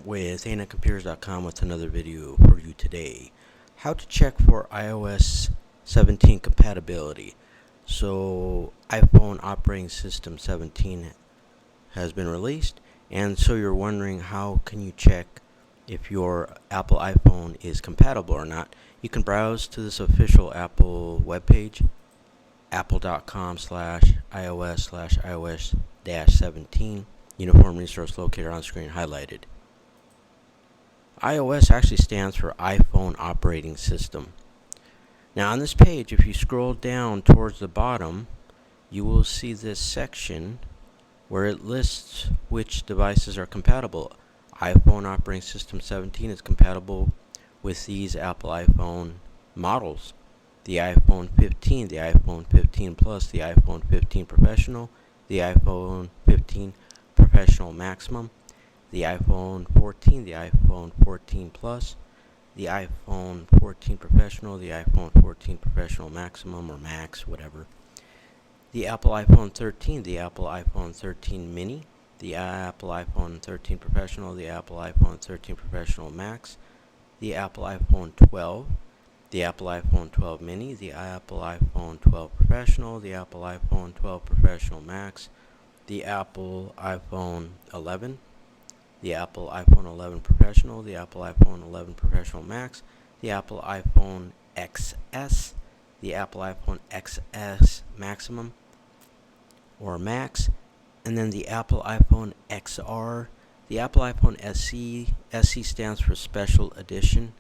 with ANetComputers.com with another video for you today. How to check for iOS 17 compatibility. So iPhone operating system 17 has been released, and so you're wondering how can you check if your Apple iPhone is compatible or not. You can browse to this official Apple webpage, apple.com/iOS/iOS-17, uniform resource locator on screen highlighted. iOS actually stands for iPhone operating system. Now on this page, if you scroll down towards the bottom, you will see this section where it lists which devices are compatible. iPhone operating system 17 is compatible with these Apple iPhone models: the iPhone 15, the iPhone 15 Plus, the iPhone 15 Professional, the iPhone 15 Professional Maximum, the iPhone 14, the iPhone 14 Plus, the iPhone 14 Professional, the iPhone 14 Professional Maximum or Max, whatever, the Apple iPhone 13, the Apple iPhone 13 Mini, the Apple iPhone 13 Professional, the Apple iPhone 13 Professional Max, the Apple iPhone 12, the Apple iPhone 12 Mini, the Apple iPhone 12 Professional, the Apple iPhone 12 Professional Max, the Apple iPhone 11, the Apple iPhone 11 Professional, the Apple iPhone 11 Professional Max, the Apple iPhone XS, the Apple iPhone XS Maximum or Max, and then the Apple iPhone XR, the Apple iPhone SE. SE stands for Special Edition,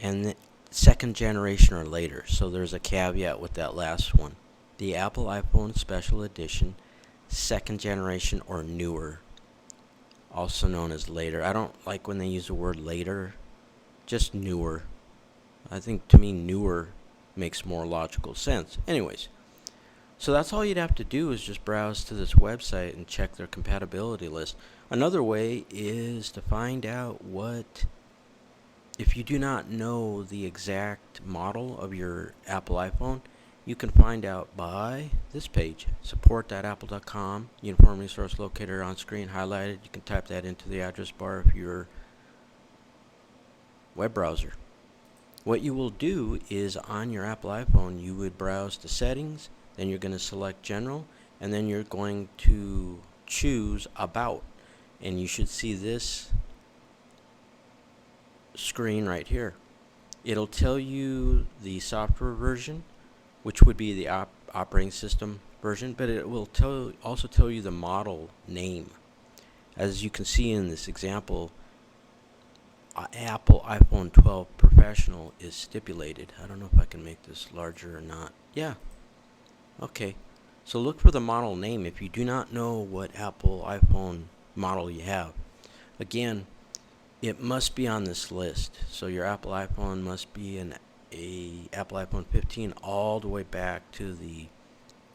and the second generation or later. So there's a caveat with that last one. The Apple iPhone Special Edition, second generation or newer, also known as later. I don't like when they use the word later, just newer. I think to me newer makes more logical sense. Anyways, so that's all you'd have to do is just browse to this website and check their compatibility list. Another way is to find out if you do not know the exact model of your Apple iPhone, you can find out by this page, support.apple.com, uniform resource locator on screen highlighted. You can type that into the address bar of your web browser. What you will do is on your Apple iPhone, you would browse to settings, then you're going to select general, and then you're going to choose about, and you should see this screen right here. It'll tell you the software version, which would be the operating system version, but it will also tell you the model name. As you can see in this example, Apple iPhone 12 Professional is stipulated. I don't know if I can make this larger or not. Yeah. Okay. So look for the model name if you do not know what Apple iPhone model you have. Again, it must be on this list. So your Apple iPhone must be a Apple iPhone 15 all the way back to the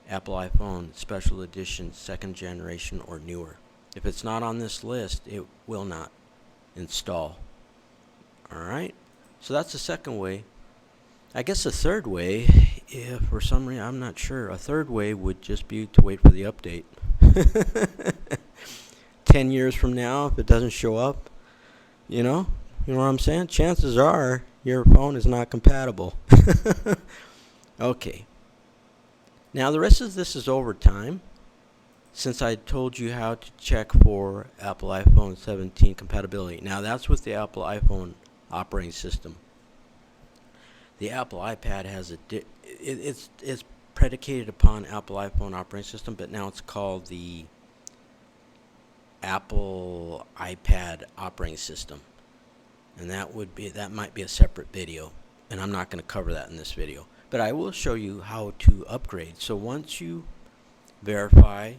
Apple iPhone Special Edition second generation or newer. If it's not on this list, it will not install. Alright, so that's the second way. I guess the third way, if for some reason, I'm not sure, a third way would just be to wait for the update. 10 years from now, if it doesn't show up, you know what I'm saying? Chances are your phone is not compatible. Okay. Now the rest of this is overtime, since I told you how to check for Apple iPhone 17 compatibility. Now that's with the Apple iPhone operating system. The Apple iPad has it's predicated upon Apple iPhone operating system, but now it's called the Apple iPad operating system, and that might be a separate video, and I'm not going to cover that in this video, but I will show you how to upgrade. So once you verify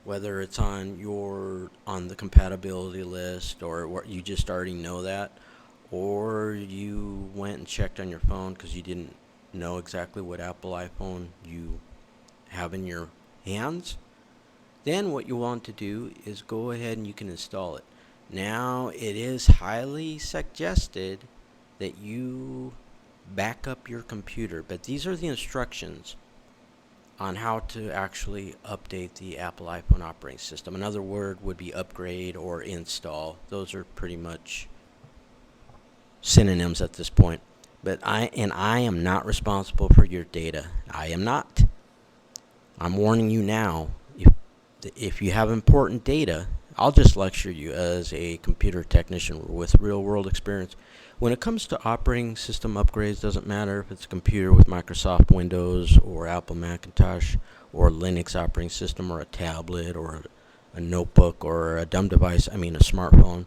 whether it's on the compatibility list, or you just already know that, or you went and checked on your phone because you didn't know exactly what Apple iPhone you have in your hands, then what you want to do is go ahead and you can install it. Now it is highly suggested that you back up your computer, but these are the instructions. on how to actually update the Apple iPhone operating system. Another word would be upgrade or install. Those are pretty much synonyms at this point. But I am not responsible for your data. I am not. I'm warning you now. If you have important data, I'll just lecture you as a computer technician with real world experience. When it comes to operating system upgrades, doesn't matter if it's a computer with Microsoft Windows or Apple Macintosh or Linux operating system or a tablet or a notebook or a dumb device, a smartphone.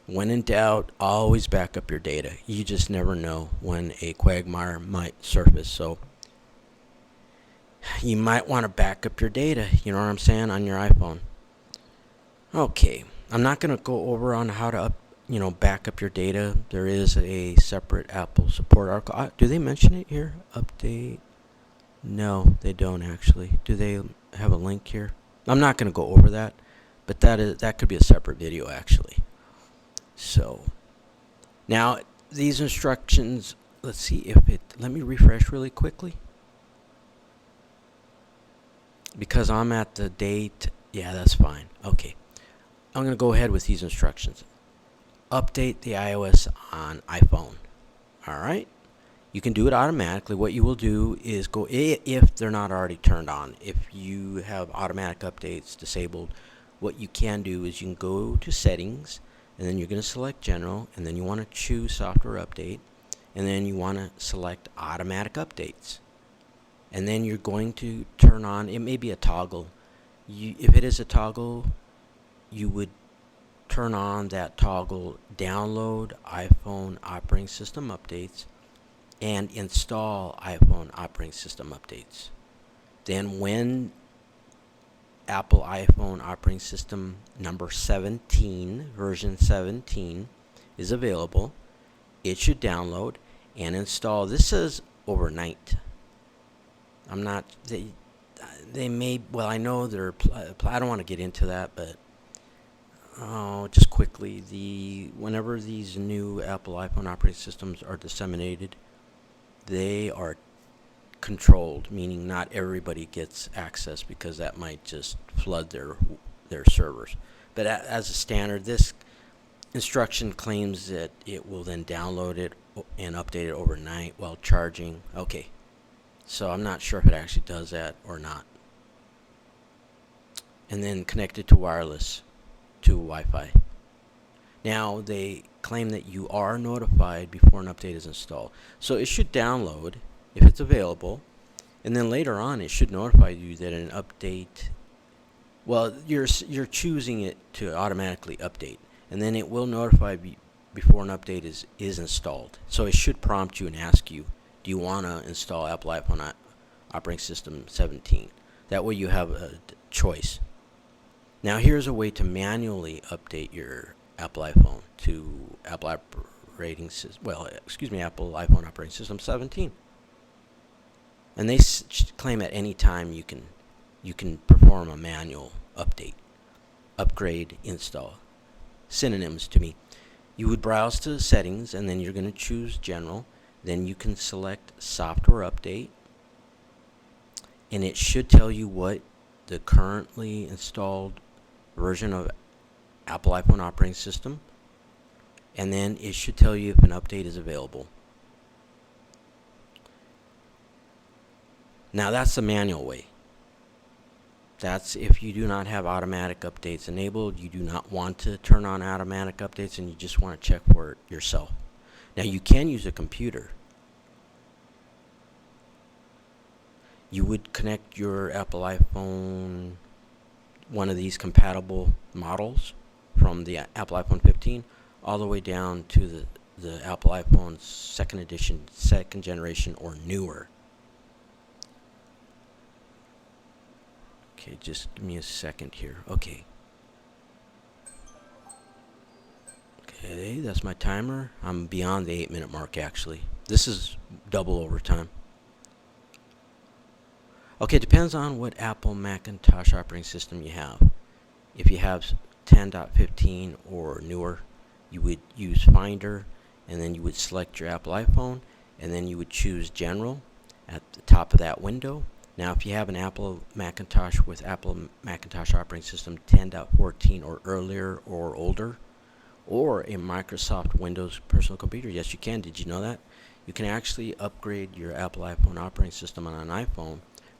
When in doubt, always back up your data. You just never know when a quagmire might surface. So you might want to back up your data, you know what I'm saying, on your iPhone. Okay, I'm not going to go over on how to back up your data. There is a separate Apple support article. Do they mention it here? Update? No, they don't actually. Do they have a link here? I'm not going to go over that, but that could be a separate video actually. So now these instructions, let's see if let me refresh really quickly. Because I'm at the date, yeah, that's fine. Okay, I'm going to go ahead with these instructions. Update the iOS on iPhone. All right, you can do it automatically. What you will do is go, if they're not already turned on, if you have automatic updates disabled, what you can do is you can go to settings, and then you're going to select general, and then you want to choose software update, and then you want to select automatic updates. And then you're going to turn on, it may be a toggle. If it is a toggle, you would turn on that toggle, download iPhone operating system updates, and install iPhone operating system updates. Then when Apple iPhone operating system number 17, version 17, is available, it should download and install. This says overnight. I'm not, they may, well, I know they're, I don't want to get into that, but just quickly, whenever these new Apple iPhone operating systems are disseminated, they are controlled, meaning not everybody gets access because that might just flood their servers. But as a standard, this instruction claims that it will then download it and update it overnight while charging. Okay, so I'm not sure if it actually does that or not. And then connect it to wireless, to Wi-Fi. Now they claim that you are notified before an update is installed. So it should download if it's available, and then later on it should notify you that an update, well, you're choosing it to automatically update, and then it will notify before an update is installed. So it should prompt you and ask you, do you want to install Apple iPhone operating system 17? That way you have a choice. Now here's a way to manually update your Apple iPhone to Apple operating system, Apple iPhone operating system 17. And they claim at any time you can perform a manual update, upgrade, install. Synonyms to me. You would browse to settings, and then you're going to choose general. Then you can select software update, and it should tell you what the currently installed version of Apple iPhone operating system, and then it should tell you if an update is available. Now that's the manual way. That's if you do not have automatic updates enabled, you do not want to turn on automatic updates, and you just want to check for it yourself. Now you can use a computer. You would connect your Apple iPhone, one of these compatible models from the Apple iPhone 15 all the way down to the Apple iPhone 2nd edition, 2nd generation, or newer. Okay, just give me a second here. Okay, that's my timer. I'm beyond the 8-minute mark actually. This is double overtime. Okay, it depends on what Apple Macintosh operating system you have. If you have 10.15 or newer, you would use Finder, and then you would select your Apple iPhone, and then you would choose General at the top of that window, Now, if you have an Apple Macintosh with Apple Macintosh operating system 10.14 or earlier or older, or a Microsoft Windows personal computer, yes, you can. Did you know that? You can actually upgrade your Apple iPhone operating system on an iPhone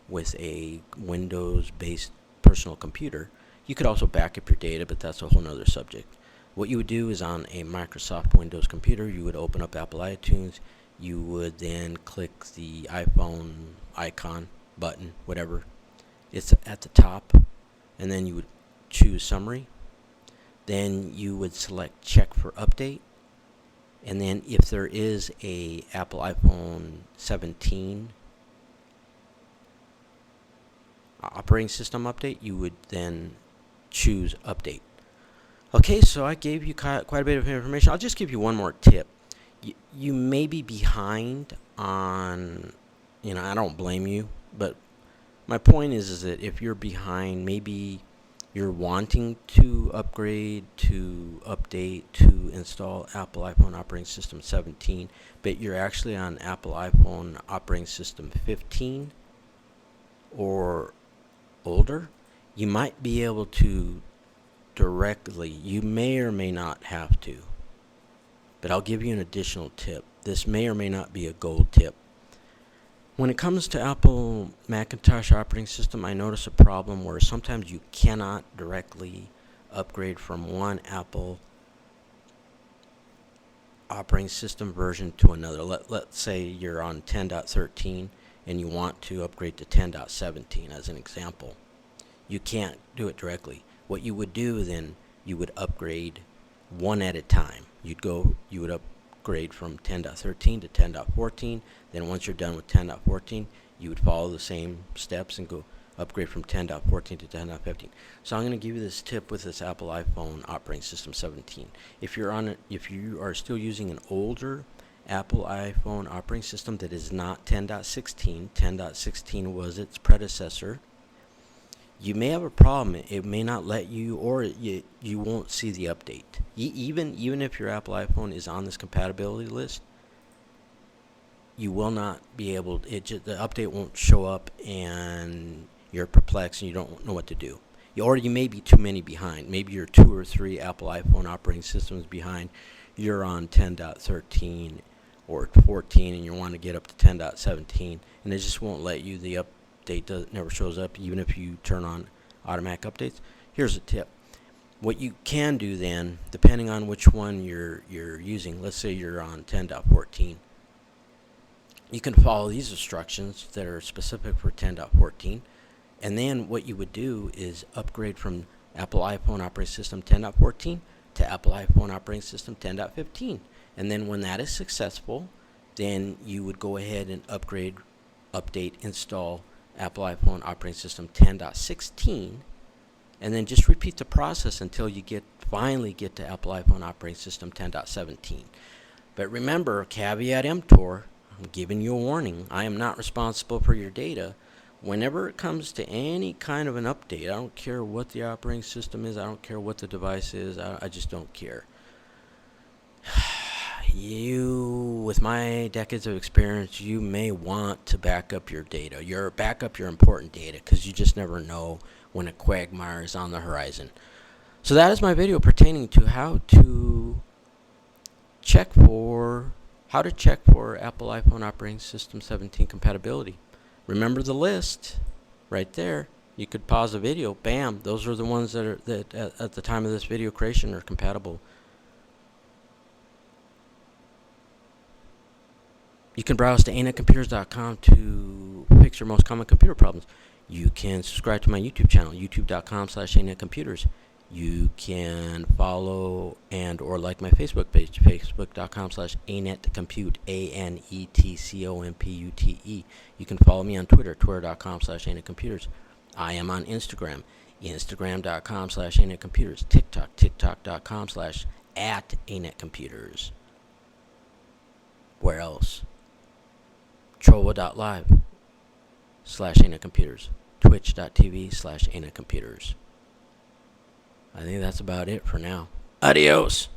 with a Windows-based personal computer. You could also back up your data, but that's a whole nother subject. What you would do is on a Microsoft Windows computer, you would open up Apple iTunes. You would then click the iPhone icon, button, whatever. It's at the top. And then you would choose Summary. Then you would select Check for Update. And then if there is a Apple iPhone 17 operating system update, you would then choose Update. Okay, so I gave you quite a bit of information. I'll just give you one more tip. You may be behind on, I don't blame you, but my point is that if you're behind, maybe you're wanting to upgrade, to update, to install Apple iPhone operating system 17, but you're actually on Apple iPhone operating system 15 or older, you might be able to directly, you may or may not have to, but I'll give you an additional tip. This may or may not be a gold tip. When it comes to Apple Macintosh operating system, I notice a problem where sometimes you cannot directly upgrade from one Apple operating system version to another. Let's say you're on 10.13 and you want to upgrade to 10.17 as an example. You can't do it directly. What you would do then, you would upgrade one at a time. You would upgrade from 10.13 to 10.14. Then once you're done with 10.14, you would follow the same steps and go upgrade from 10.14 to 10.15. So I'm going to give you this tip with this Apple iPhone operating system 17. If you are still using an older Apple iPhone operating system that is not 10.16, 10.16 was its predecessor, you may have a problem. It may not let you, or you won't see the update. Even if your Apple iPhone is on this compatibility list, you will not be able. The update won't show up, and you're perplexed and you don't know what to do. You may be too many behind. Maybe you're 2 or 3 Apple iPhone operating systems behind. You're on 10.13 or 14, and you want to get up to 10.17, and it just won't let you. The update never shows up, even if you turn on automatic updates. Here's a tip. What you can do then, depending on which one you're using, let's say you're on 10.14, you can follow these instructions that are specific for 10.14, and then what you would do is upgrade from Apple iPhone operating system 10.14 to Apple iPhone operating system 10.15, and then when that is successful, then you would go ahead and upgrade, update, install Apple iPhone operating system 10.16, and then just repeat the process until you finally get to Apple iPhone operating system 10.17. But remember, caveat emptor, I'm giving you a warning. I am not responsible for your data. Whenever it comes to any kind of an update, I don't care what the operating system is, I don't care what the device is, I just don't care. With my decades of experience, you may want to back up your data. Back up your important data, because you just never know when a quagmire is on the horizon. So that is my video pertaining to how to check for Apple iPhone operating system 17 compatibility. Remember the list right there. You could pause the video. Bam! Those are the ones that at the time of this video creation are compatible. You can browse to anetcomputers.com to fix your most common computer problems. You can subscribe to my YouTube channel, youtube.com/anetcomputers. You can follow and or like my Facebook page, facebook.com/anetcompute, ANETCOMPUTE. You can follow me on Twitter, twitter.com/anetcomputers. I am on Instagram, instagram.com/anetcomputers, TikTok, tiktok.com/@anetcomputers. Where else? Trovo.live/anetcomputers, twitch.tv/anetcomputers. I think that's about it for now. Adios!